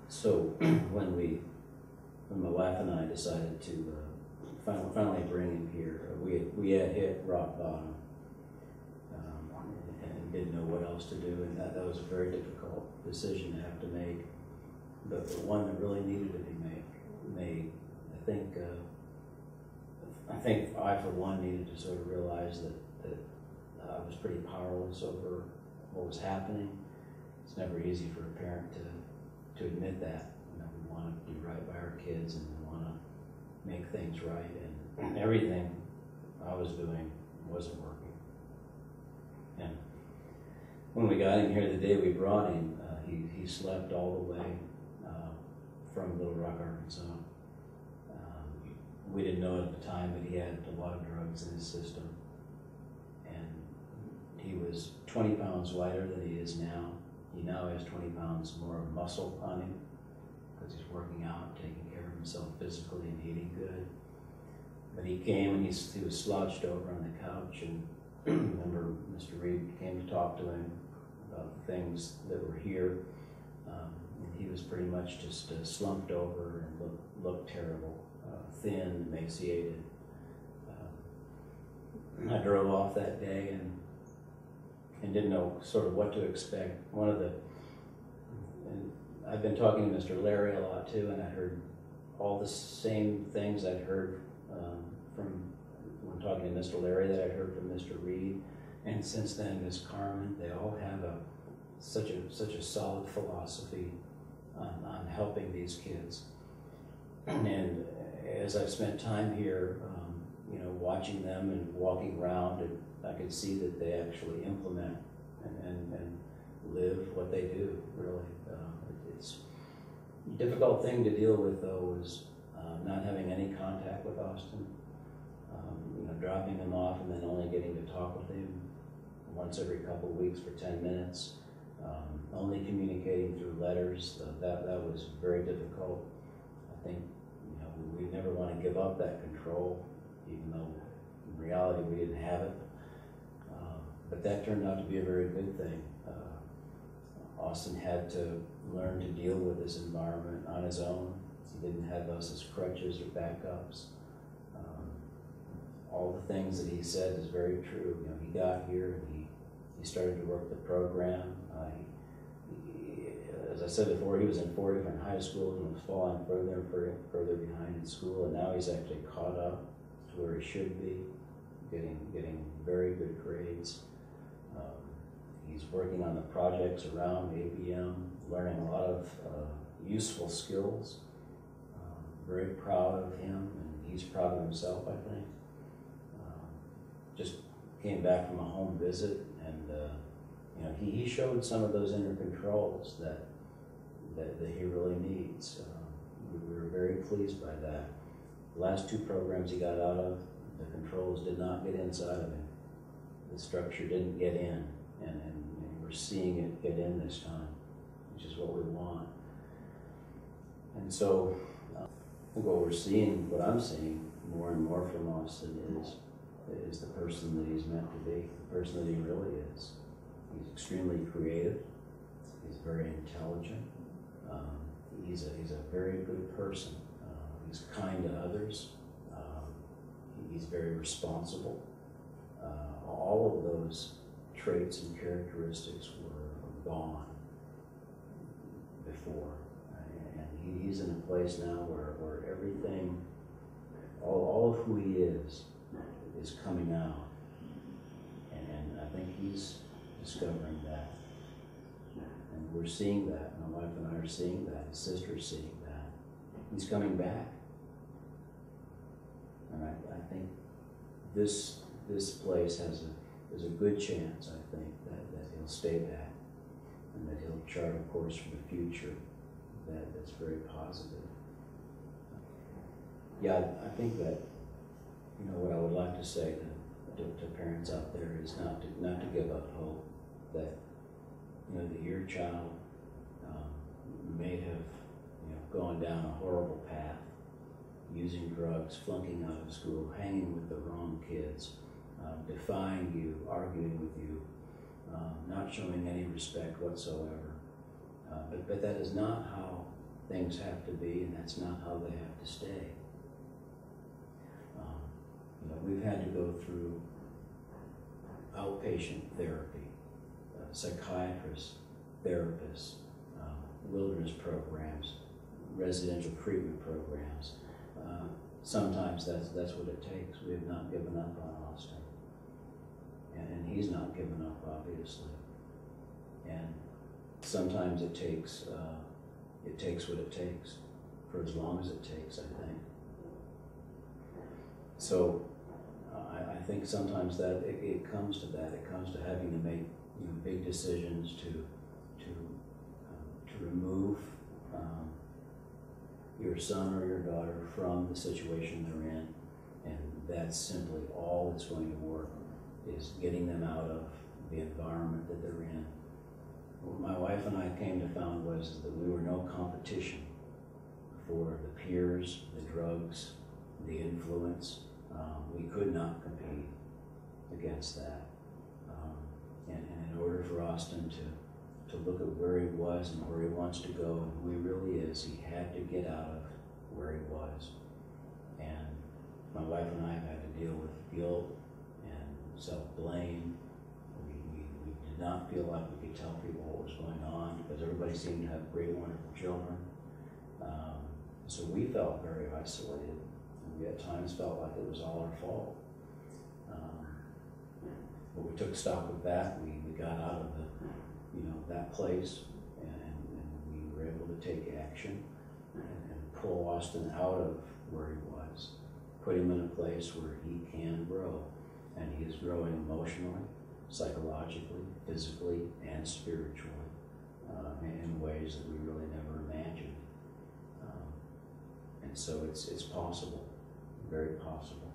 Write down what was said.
So when my wife and I decided to finally bring him here, we had hit rock bottom, and didn't know what else to do, and that was a very difficult decision to have to make, but one that really needed to be made. I think I, for one, needed to sort of realize that I was pretty powerless over what was happening. It's never easy for a parent to admit that. You know, we want to do right by our kids, and we want to make things right, and everything I was doing wasn't working. And when we got him here, the day we brought him, he slept all the way from Little Rock, Arkansas. We didn't know at the time that he had a lot of drugs in his system, and he was 20 pounds lighter than he is now. He now has 20 pounds more of muscle on him because he's working out, taking care of himself physically, and eating good. But he came and he was slouched over on the couch, and I remember Mr. Reed came to talk to him about the things that were here, and he was pretty much just slumped over and looked terrible. Thin, emaciated. I drove off that day and didn't know sort of what to expect. I've been talking to Mr. Larry a lot too, and I heard all the same things I'd heard from when talking to Mr. Larry that I'd heard from Mr. Reed, and since then Ms. Carmen. They all have such a solid philosophy on helping these kids. And as I've spent time here, watching them and walking around, and I could see that they actually implement and live what they do, really. It's a difficult thing to deal with, though, is not having any contact with Austin, dropping him off and then only getting to talk with him once every couple of weeks for 10 minutes, only communicating through letters. That was very difficult. I think we never want to give up that control, even though in reality we didn't have it. But that turned out to be a very good thing. Austin had to learn to deal with this environment on his own. He didn't have us as crutches or backups. All the things that he said is very true. He got here and he started to work the program. As I said before, he was in 4 different high schools and was falling further and further behind in school, and now he's actually caught up to where he should be, getting very good grades. He's working on the projects around ABM, learning a lot of useful skills. Very proud of him, and he's proud of himself, I think. Just came back from a home visit, and he showed some of those inner controls that he really needs. We were very pleased by that. The last 2 programs he got out of, the controls did not get inside of him. The structure didn't get in, and we're seeing it get in this time, which is what we want. And so I think what I'm seeing more and more from Austin is the person that he's meant to be, the person that he really is. He's extremely creative. He's very intelligent. He's a very good person. He's kind to others. He's very responsible. All of those traits and characteristics were gone before. And he's in a place now where everything, all of who he is coming out. And I think he's discovering that. And we're seeing that. My wife and I are seeing that. His sister's seeing that. He's coming back. And I think this place has a good chance, I think, that he'll stay back and that he'll chart a course for the future that's very positive. Yeah, I think that, what I would like to say to parents out there is not to give up hope, that, that your child may have, gone down a horrible path, using drugs, flunking out of school, hanging with the wrong kids, defying you, arguing with you, not showing any respect whatsoever. But that is not how things have to be, and that's not how they have to stay. We've had to go through outpatient therapy, psychiatrists, therapists, wilderness programs, residential treatment programs. Sometimes that's what it takes. We have not given up on Austin, and he's not given up, obviously. And sometimes it takes what it takes, for as long as it takes, I think. So I think sometimes that it comes to that. It comes to having to make big decisions to remove your son or your daughter from the situation they're in, and that's simply all that's going to work, is getting them out of the environment that they're in. What my wife and I came to find was that we were no competition for the peers, the drugs, the influence. We could not compete against that. And in order for Austin to look at where he was and where he wants to go and who he really is, he had to get out of where he was. And my wife and I have had to deal with guilt and self-blame. We did not feel like we could tell people what was going on because everybody seemed to have great, wonderful children. So we felt very isolated. We at times felt like it was all our fault. But we took stock of that. We got out of that place, and we were able to take action and pull Austin out of where he was, put him in a place where he can grow. And he is growing emotionally, psychologically, physically, and spiritually in ways that we really never imagined. And so it's possible, very possible.